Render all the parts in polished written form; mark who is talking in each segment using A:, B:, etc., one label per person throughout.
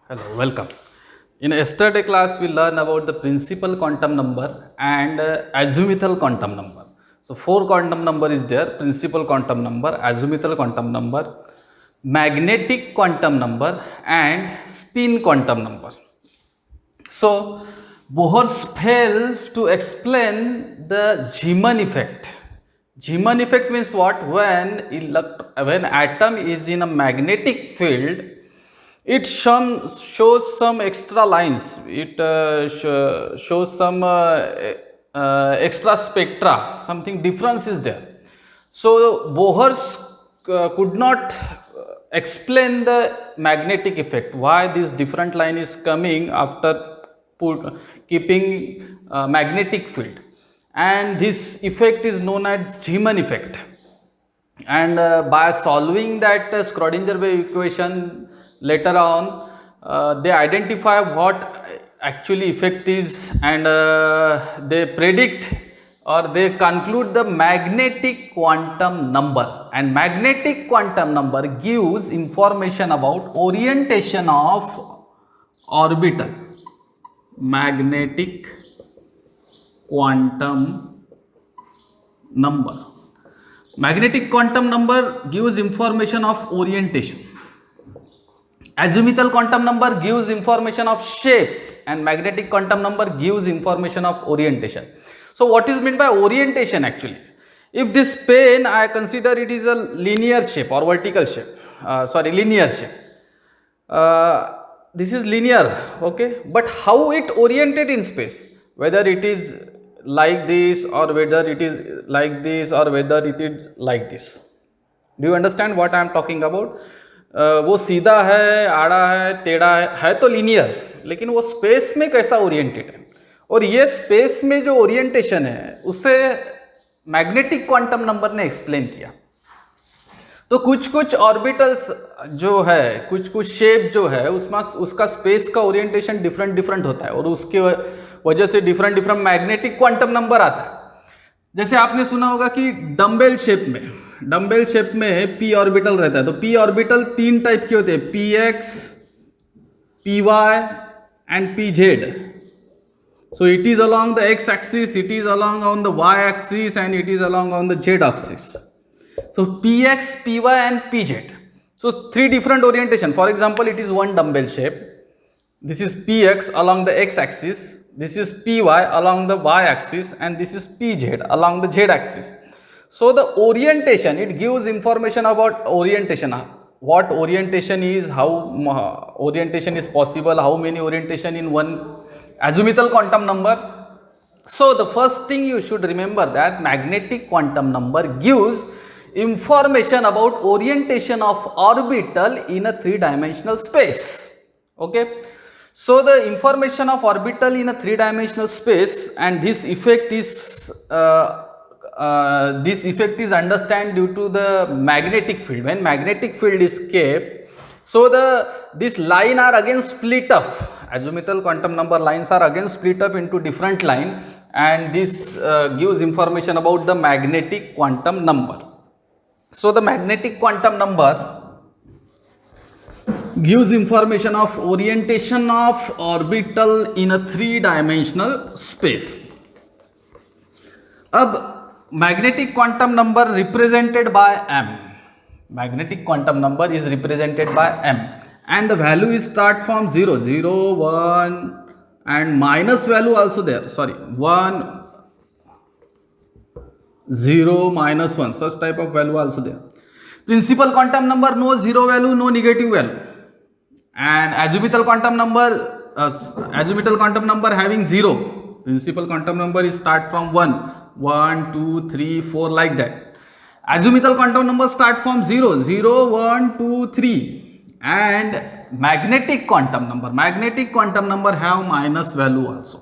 A: Hello, welcome. In yesterday class, we learned about the principal quantum number and azimuthal quantum number. So, four quantum number is there: principal quantum number, azimuthal quantum number, magnetic quantum number, and spin quantum number. So, Bohr's failed to explain the Zeeman effect. Zeeman effect means what? When atom is in a magnetic field, it shows some extra lines. It shows some extra spectra. Something difference is there. So Bohr's could not explain the magnetic effect. Why this different line is coming after keeping magnetic field, and this effect is known as Zeeman effect. And by solving that Schrodinger wave equation later on, they identify what actually effect is, and they predict or they conclude the magnetic quantum number. And magnetic quantum number gives information about orientation of orbital. Magnetic quantum number. Magnetic quantum number gives information of orientation. Azimuthal quantum number gives information of shape, and magnetic quantum number gives information of orientation. So what is meant by orientation actually? If this pen, I consider it is a linear shape or vertical shape, linear shape. This is linear, okay, but how it oriented in space, whether it is like this or whether it is like this or whether it is like this. Do you understand what I am talking about? वो सीधा है, आड़ा है, टेढ़ा है तो linear, लेकिन वो स्पेस में कैसा ओरिएंटेड है, और ये स्पेस में जो ओरिएंटेशन है उसे मैग्नेटिक क्वांटम नंबर ने एक्सप्लेन किया. तो कुछ कुछ ऑर्बिटल्स जो है, कुछ कुछ शेप जो है, उसमें उसका स्पेस का ओरिएंटेशन डिफरेंट होता है, और उसके वजह से डिफरेंट मैग्नेटिक क्वांटम नंबर आता है. जैसे आपने सुना होगा कि डम्बेल शेप में पी ऑर्बिटल रहता है. तो पी ऑर्बिटल तीन टाइप के होते हैं: P X, P Y and P Z. So it is along the X axis, it is along on the Y axis, and it is along on the Z axis. So px, py and pz. So three different orientation. For example, it is one dumbbell shape. This is px along the x axis, this is py along the y axis, and this is pz along the z axis. So the orientation, it gives information about orientation. What orientation is, how orientation is possible, how many orientation in one azimuthal quantum number. So the first thing you should remember that magnetic quantum number gives information about orientation of orbital in a three-dimensional space. Okay, so the information of orbital in a three-dimensional space, and this effect is understand due to the magnetic field. When magnetic field is kept, so this line are again split up. Azimuthal quantum number lines are again split up into different line, and this gives information about the magnetic quantum number. So the magnetic quantum number gives information of orientation of orbital in a three-dimensional space. अब magnetic quantum number represented by m. Magnetic quantum number is represented by m, and the value is start from 0, 1, and minus value also there. 1, 0, -1, such type of value also there. Principal quantum number, no zero value, no negative value. And azimuthal quantum number having 0. Principal quantum number is start from 1, 2, 3, 4 like that. Azimuthal quantum number start from 0, 1, 2, 3. And magnetic quantum number have minus value also.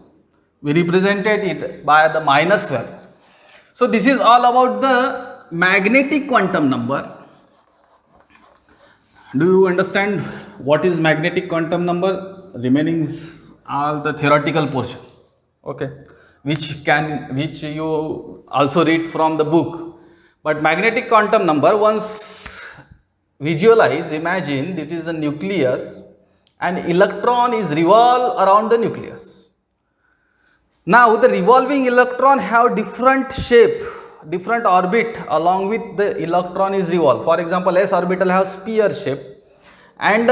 A: We represented it by the minus value. So this is all about the magnetic quantum number. Do you understand what is magnetic quantum number? Remaining is all the theoretical portion, okay, which you also read from the book. But magnetic quantum number, once visualize, imagine it is a nucleus and electron is revolve around the nucleus. Now the revolving electron have different shape, different orbit along with the electron is revolve. For example, s orbital have sphere shape and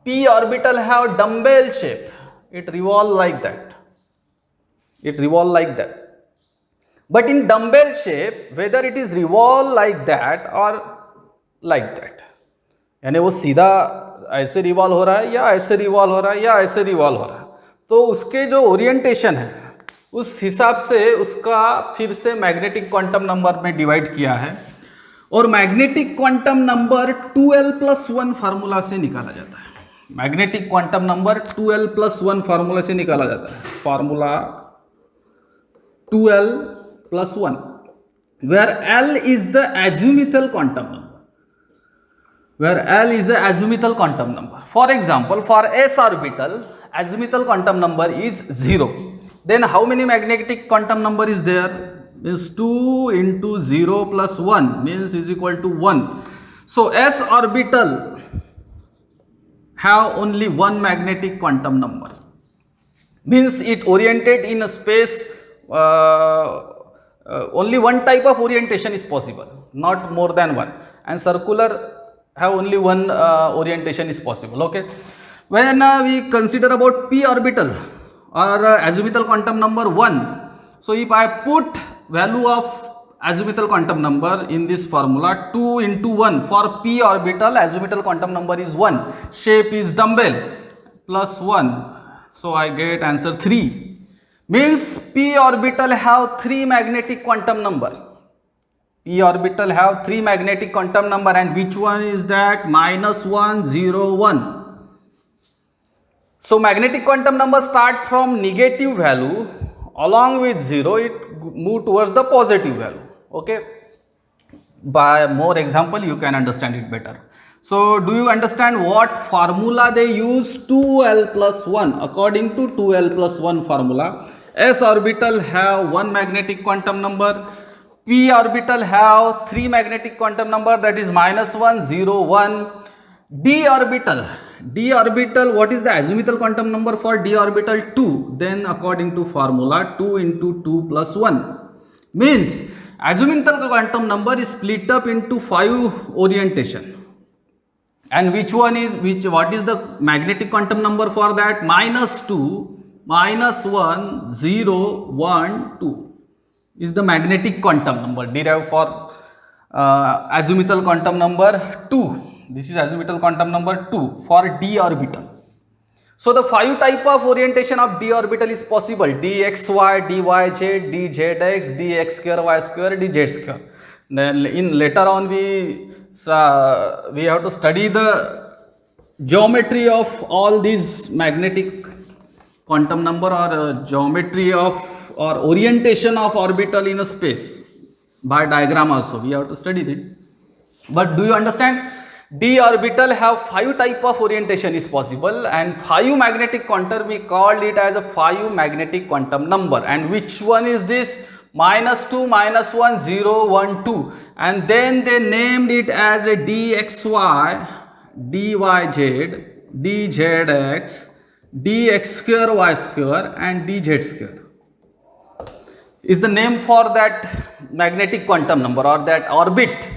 A: p orbital have dumbbell shape. It revolve like that. It revolve like that. But in dumbbell shape, whether it is revolve like that or like that, यानी वो सीधा ऐसे revolve हो रहा है या ऐसे revolve हो रहा है या ऐसे रिवॉल्व हो रहा है, तो उसके जो ओरिएंटेशन है उस हिसाब से उसका फिर से मैग्नेटिक क्वांटम नंबर में डिवाइड किया है और magnetic quantum number 2l+1 formula से निकाला जाता है. Magnetic quantum number 2l+1 formula से निकाला जाता है. Formula 2l+1 where L is the azimuthal quantum number. Where L is the azimuthal quantum number. For example, for s orbital, azimuthal quantum number is 0. Then how many magnetic quantum number is there? Means 2 into 0 plus 1 means is equal to 1. So s orbital have only one magnetic quantum number. Means it oriented in a space, only one type of orientation is possible, not more than one. And circular have only one orientation is possible. Okay, when we consider about p orbital or azimuthal quantum number 1, so if I put value of azimuthal quantum number in this formula 2 into 1 for p orbital, azimuthal quantum number is 1, shape is dumbbell plus 1, so I get answer 3. Means p orbital have 3 magnetic quantum number. P orbital have 3 magnetic quantum number, and which one is that? -1, 0, 1. So magnetic quantum number start from negative value, along with 0 it move towards the positive value. Okay, by more example you can understand it better. So do you understand what formula they use? 2l+1. According to 2l+1 formula, s orbital have 1 magnetic quantum number, p orbital have 3 magnetic quantum number, that is -1, 0, 1. d orbital, what is the azimuthal quantum number for d orbital? 2. Then according to formula 2 into 2 plus 1 means azimuthal quantum number is split up into 5 orientation. And which one is what is the magnetic quantum number for that? -2, -1, 0, 1, 2 is the magnetic quantum number derived for azimuthal quantum number 2. This is azimuthal quantum number 2 for d orbital. So the 5 type of orientation of d orbital is possible: dxy, dyz, dzx, dx square, y square, dz square. Then in later on we have to study the geometry of all these magnetic quantum number or geometry of or orientation of orbital in a space by diagram also we have to study it. But do you understand? D orbital have 5 type of orientation is possible, and 5 magnetic quantum we called it as a 5 magnetic quantum number. And which one is this? -2, -1, 0, 1, 2. And then they named it as a dxy, dyz, dzx, dx square, y square, and dz square is the name for that magnetic quantum number or that orbit.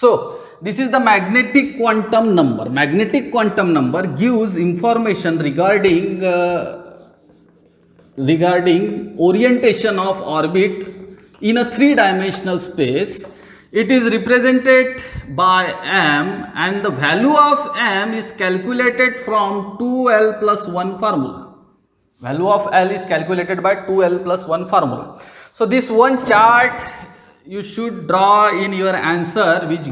A: So this is the magnetic quantum number. Magnetic quantum number gives information regarding orientation of orbit in a 3-dimensional space. It is represented by m, and the value of m is calculated from 2l+1 formula. Value of L is calculated by 2l+1 formula. So this one chart you should draw in your answer, which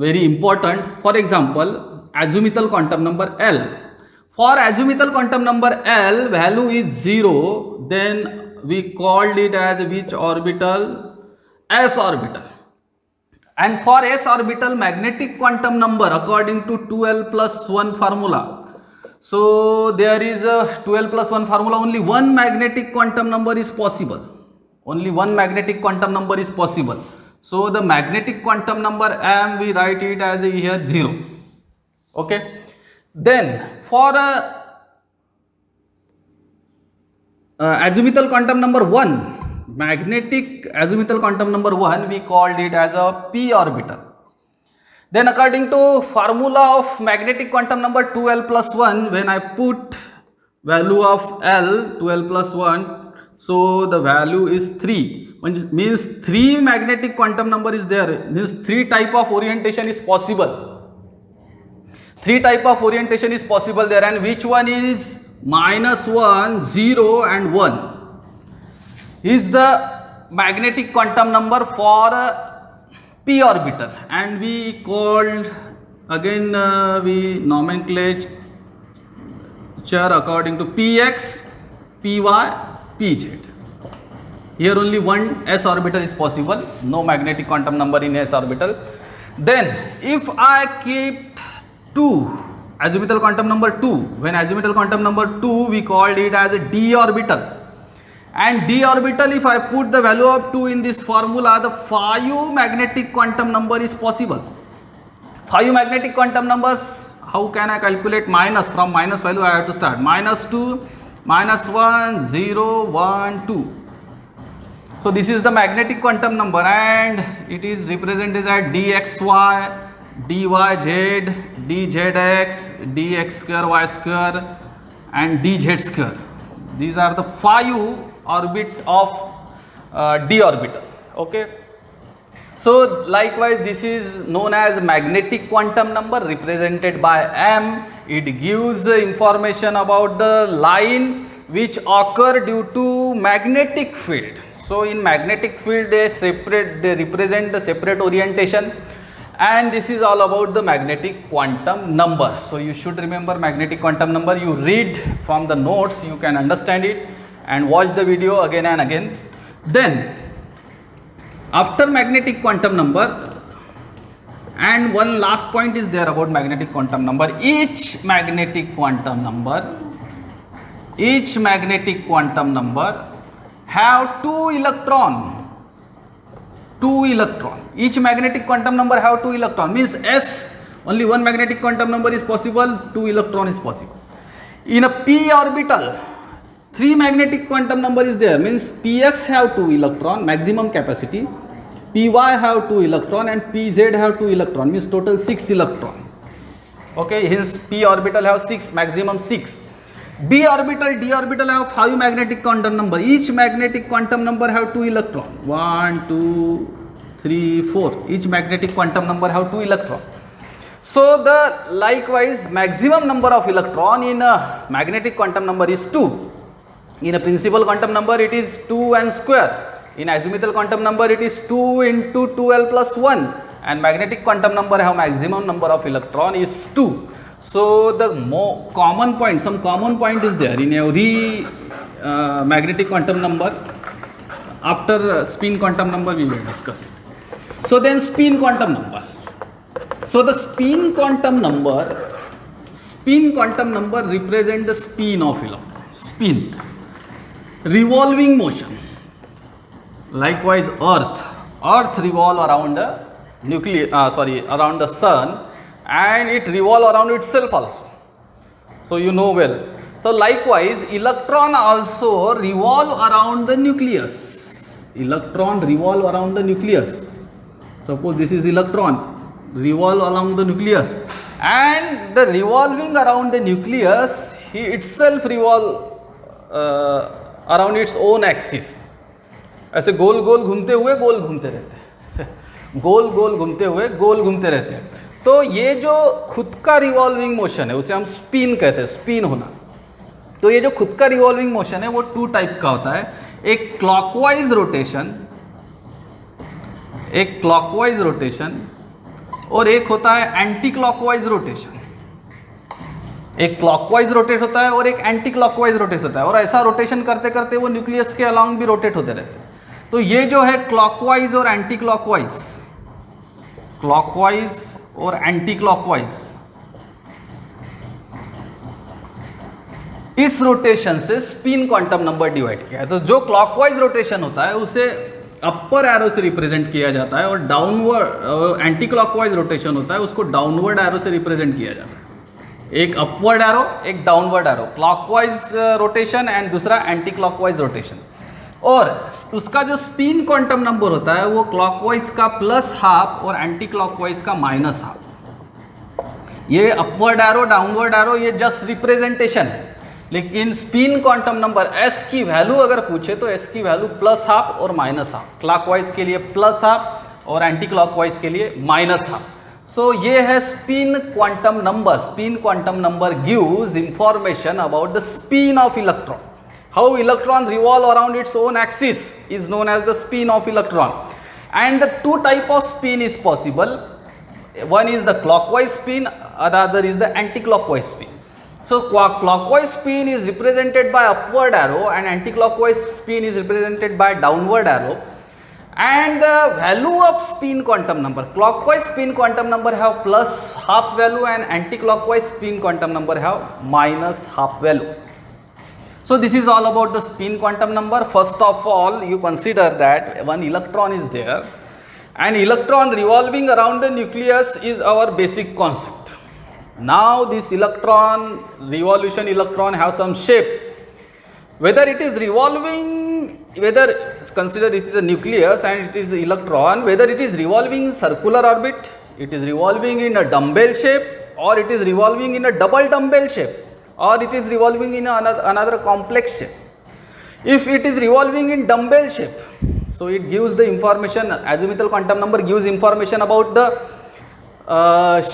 A: very important. For example, azimuthal quantum number L. For azimuthal quantum number L, value is 0. Then we called it as which orbital? S orbital. And for s orbital, magnetic quantum number according to 2l+1 formula. So there is a 2l+1 formula, only one magnetic quantum number is possible. Only one magnetic quantum number is possible. So the magnetic quantum number m, we write it as here 0. Okay, then for azimuthal quantum number 1, magnetic azimuthal quantum number 1, we called it as a p orbital. Then according to formula of magnetic quantum number 2l plus 1, when I put value of L 2l plus 1, so the value is 3, means 3 magnetic quantum number is there, means 3 type of orientation is possible. 3 type of orientation is possible there, and which one is -1, 0 and 1 is the magnetic quantum number for p orbital, and we called again we nomenclature according to px, py, pz. Here only one s orbital is possible, no magnetic quantum number in s orbital. Then if I keep 2 azimuthal quantum number 2, when azimuthal quantum number 2 we called it as a d orbital, and d orbital, if I put the value of 2 in this formula, the 5 magnetic quantum number is possible. 5 magnetic quantum numbers, how can I calculate minus? From minus value I have to start. -2, -1, 0, 1, 2. So this is the magnetic quantum number, and it is represented as dxy, dyz, dzx, dx square, y square and dz square. These are the 5 orbit of d orbital. Okay, so likewise this is known as magnetic quantum number, represented by m. It gives the information about the line which occur due to magnetic field. So in magnetic field they represent the separate orientation, and this is all about the magnetic quantum number. So you should remember magnetic quantum number. You read from the notes, you can understand it, and watch the video again and again. Then after magnetic quantum number, and one last point is there about magnetic quantum number. Each magnetic quantum number have 2 electron. Each magnetic quantum number have 2 electron, means s only one magnetic quantum number is possible, 2 electron is possible. In a p orbital 3 magnetic quantum number is there, means px have 2 electron maximum capacity, py have 2 electron and pz have 2 electron, means total 6 electron. Okay, hence p orbital have 6, maximum 6. d orbital have 5 magnetic quantum number. Each magnetic quantum number have 2 electron, 1 2 3 4. Each magnetic quantum number have 2 electron. So the likewise maximum number of electron in a magnetic quantum number is 2. In a principal quantum number it is 2n square. In azimuthal quantum number it is 2 into 2l plus 1, and magnetic quantum number have maximum number of electron is 2. So the common point, some common point is there in every magnetic quantum number. After spin quantum number we will discuss it. So then spin quantum number. So the spin quantum number represent the spin of electron. Spin, revolving motion. Likewise earth revolve around the around the sun, and it revolve around itself also. So you know well. So likewise electron also revolve around the nucleus. Electron revolve around the nucleus. Suppose this is electron, revolve along the nucleus, and the revolving around the nucleus, he itself revolve around its own axis. ऐसे गोल गोल घूमते हुए गोल घूमते रहते हैं, गोल गोल घूमते हुए गोल घूमते रहते हैं. तो ये जो खुद का रिवॉल्विंग मोशन है उसे हम स्पिन कहते हैं, स्पिन होना. तो ये जो खुद का रिवॉल्विंग मोशन है वो 2 टाइप का होता है. एक क्लॉकवाइज रोटेशन, और एक होता है एंटी क्लॉकवाइज रोटेशन. एक क्लॉकवाइज रोटेट होता है और एक एंटी क्लॉकवाइज रोटेट होता है, और ऐसा रोटेशन करते करते वो न्यूक्लियस के अलाउंग भी रोटेट होते रहते हैं. तो ये जो है क्लॉकवाइज और एंटी क्लॉकवाइज, और एंटी क्लॉकवाइज, इस रोटेशन से स्पिन क्वांटम नंबर डिवाइड किया है. तो जो क्लॉकवाइज रोटेशन होता है उसे अपर एरो से रिप्रेजेंट किया जाता है, और डाउनवर्ड एंटी क्लॉकवाइज रोटेशन होता है उसको डाउनवर्ड एरो से रिप्रेजेंट किया जाता है. एक अपवर्ड एरो, एक downward arrow, clockwise rotation and दूसरा एंटी क्लॉकवाइज रोटेशन। और उसका जो स्पिन क्वांटम नंबर होता है वो क्लॉकवाइज का +½ और एंटी क्लॉकवाइज का -½ ये अपवर्ड एरो डाउनवर्ड एरो ये जस्ट रिप्रेजेंटेशन है, लेकिन स्पिन क्वांटम नंबर s की वैल्यू अगर पूछे तो s की वैल्यू +½ और -½ क्लॉकवाइज के लिए +½ और एंटी क्लॉकवाइज के लिए -½ सो ये है spin quantum number. Spin quantum number gives information about the spin off electron. How electron revolve around its own axis is known as the spin of electron. And the two type of spin is possible. One is the clockwise spin, another is the anti-clockwise spin. So clockwise spin is represented by upward arrow and anti-clockwise spin is represented by downward arrow. And the value of spin quantum number, clockwise spin quantum number have +½ value and anti-clockwise spin quantum number have -½ value. So this is all about the spin quantum number. First of all, you consider that one electron is there, and electron revolving around the nucleus is our basic concept. Now this electron, revolution electron have some shape. Whether it is revolving, whether consider it is a nucleus and it is an electron, whether it is revolving in circular orbit, it is revolving in a dumbbell shape, or it is revolving in a double dumbbell shape, or it is revolving in another complex shape. If it is revolving in dumbbell shape, so it gives the information, azimuthal quantum number gives information about the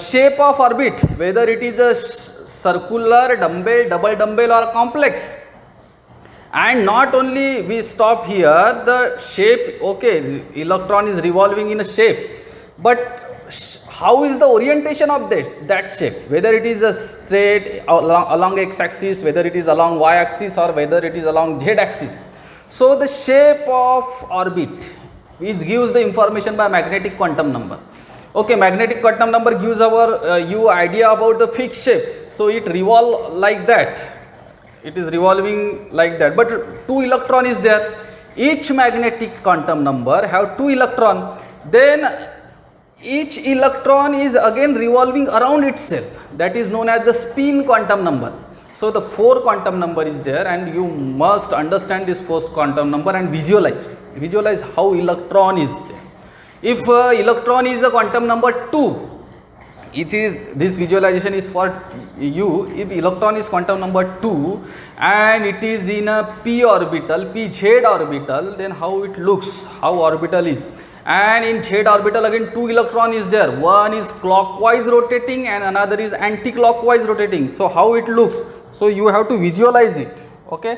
A: shape of orbit, whether it is a circular, dumbbell, double dumbbell or complex. And not only we stop here, the shape, okay, electron is revolving in a shape, but how is the orientation of that shape, whether it is a straight along x axis, whether it is along y axis, or whether it is along z axis. So the shape of orbit which gives the information by magnetic quantum number. Okay, magnetic quantum number gives our you idea about the fixed shape. So it revolve like that, it is revolving like that, but 2 electron is there. Each magnetic quantum number have 2 electron, then each electron is again revolving around itself, that is known as the spin quantum number. So the 4 quantum number is there, and you must understand this 4th quantum number and visualize how electron is there. If electron is a quantum number 2, it is, this visualization is for you. If electron is quantum number 2 and it is in a p orbital, pz orbital, then how it looks, how orbital is. And in z orbital again 2 electron is there, one is clockwise rotating and another is anti-clockwise rotating. So how it looks, so you have to visualize it, okay,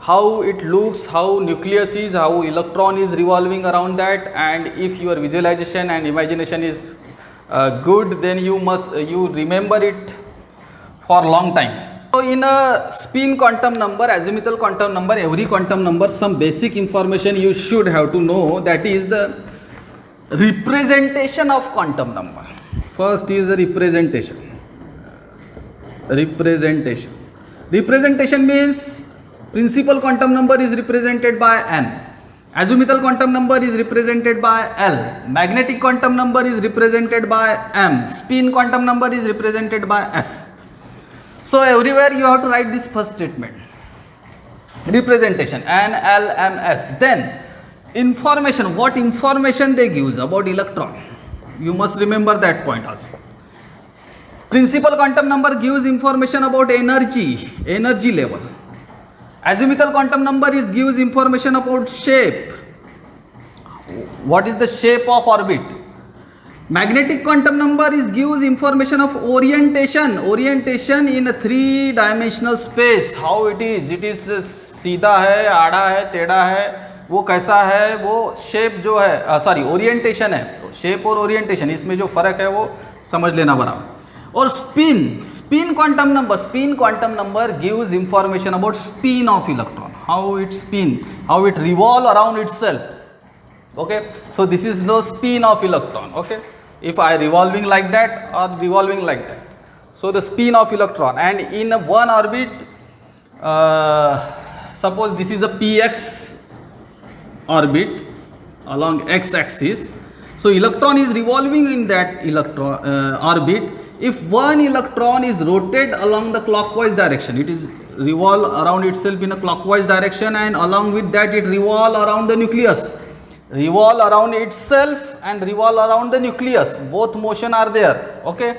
A: how it looks, how nucleus is, how electron is revolving around that. And if your visualization and imagination is good, then you remember it for long time. So in a spin quantum number, azimuthal quantum number, every quantum number, some basic information you should have to know, that is the representation of quantum number. First is the representation. Representation means principal quantum number is represented by n, azimuthal quantum number is represented by L, magnetic quantum number is represented by M, spin quantum number is represented by S. So everywhere you have to write this first statement, representation, N, L, M, S. Then information, what information they gives about electron, you must remember that point also. Principal quantum number gives information about energy level. Azimuthal quantum number gives information about shape, what is the shape of orbit. Magnetic quantum number gives information of orientation in a 3-dimensional space, how it is सीधा है, आड़ा है, टेढ़ा है, वो कैसा है, वो शेप जो है, सॉरी ओरिएंटेशन है, शेप और ओरिएंटेशन इसमें जो फर्क है वो समझ लेना बराबर. और spin quantum number gives information about spin off electron, how it revolve around itself. Okay, so this is no spin of electron. Okay, if I revolving like that or revolving like that, so the spin of electron. And in one orbit, suppose this is a px orbit along x axis, so electron is revolving in that orbit if one electron is rotated along the clockwise direction, it is revolve around itself in a clockwise direction, and along with that it revolve around the nucleus, revolve around itself and revolve around the nucleus, both motion are there. Okay,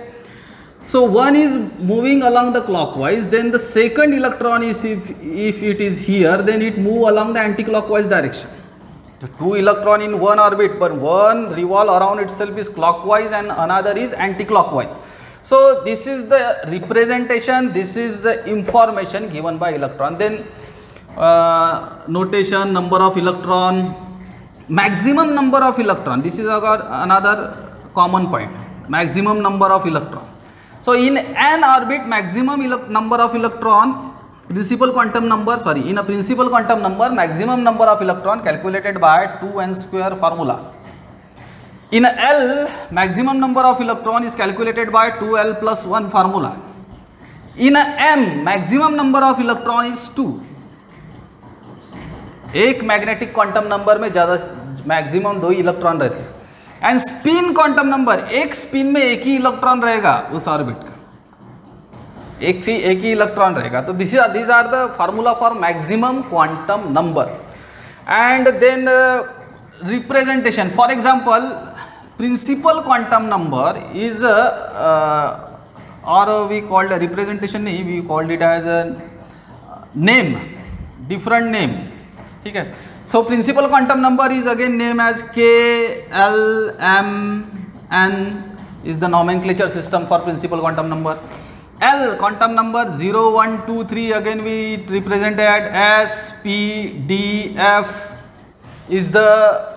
A: so one is moving along the clockwise, then the second electron is, if it is here, then it move along the anti-clockwise direction. The two electron in one orbit, but one revolve around itself is clockwise and another is anti-clockwise. So this is the representation, this is the information given by electron. Then notation, number of electron, maximum number of electron, this is another common point, maximum number of electron. So in an orbit, maximum number of electron, principal quantum number, in a principal quantum number, maximum number of electron calculated by 2n square formula. In a L, maximum number of electron is calculated by 2l plus 1 formula. In a M, maximum number of electron is 2. एक magnetic quantum number में ज़्यादा maximum 2 electron रहते हैं. And spin quantum number, एक spin में एक ही electron रहेगा उस ऑर्बिट का, एक ही इलेक्ट्रॉन रहेगा. तो these are the formula for maximum quantum number. And then representation, for example, principal quantum number is or we called a representation, we called it as a name, different name. ठीक है. So principal quantum number is again named as K, L, M, N is the nomenclature system for principal quantum number. L quantum number 0, 1, 2, 3, again we represent at S, P, D, F is the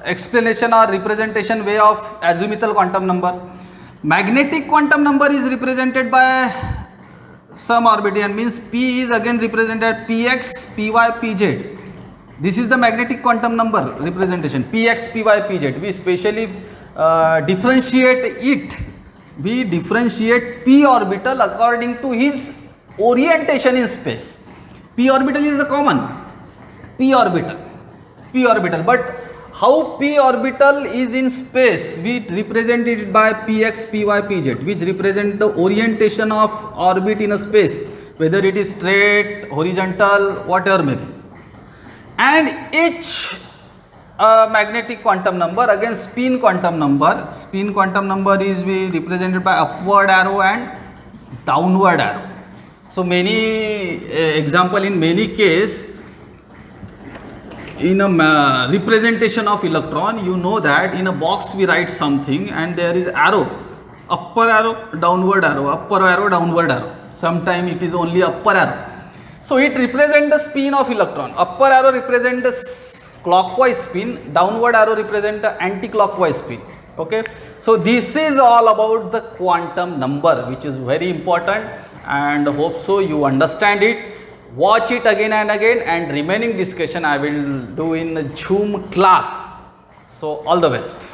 A: explanation or representation way of azimuthal quantum number. Magnetic quantum number is represented by some orbital, means P is again represented Px, Py, Pz. This is the magnetic quantum number representation, Px, Py, Pz. We specially differentiate it. We differentiate p orbital according to his orientation in space. P orbital is the common p orbital, but how p orbital is in space, we represent it by px, py, pz, which represent the orientation of orbit in a space, whether it is straight, horizontal, whatever may be. And each magnetic quantum number, again spin quantum number. Spin quantum number is represented by upward arrow and downward arrow. So many example, in many case, in a representation of electron, you know that in a box we write something and there is arrow, upper arrow, downward arrow, upper arrow, downward arrow. Sometimes it is only upper arrow. So it represents the spin of electron. Upper arrow represents the clockwise spin, downward arrow represent the anti-clockwise spin. Okay, so this is all about the quantum number, which is very important, and hope so you understand it. Watch it again and again, and remaining discussion I will do in Zoom class. So all the best.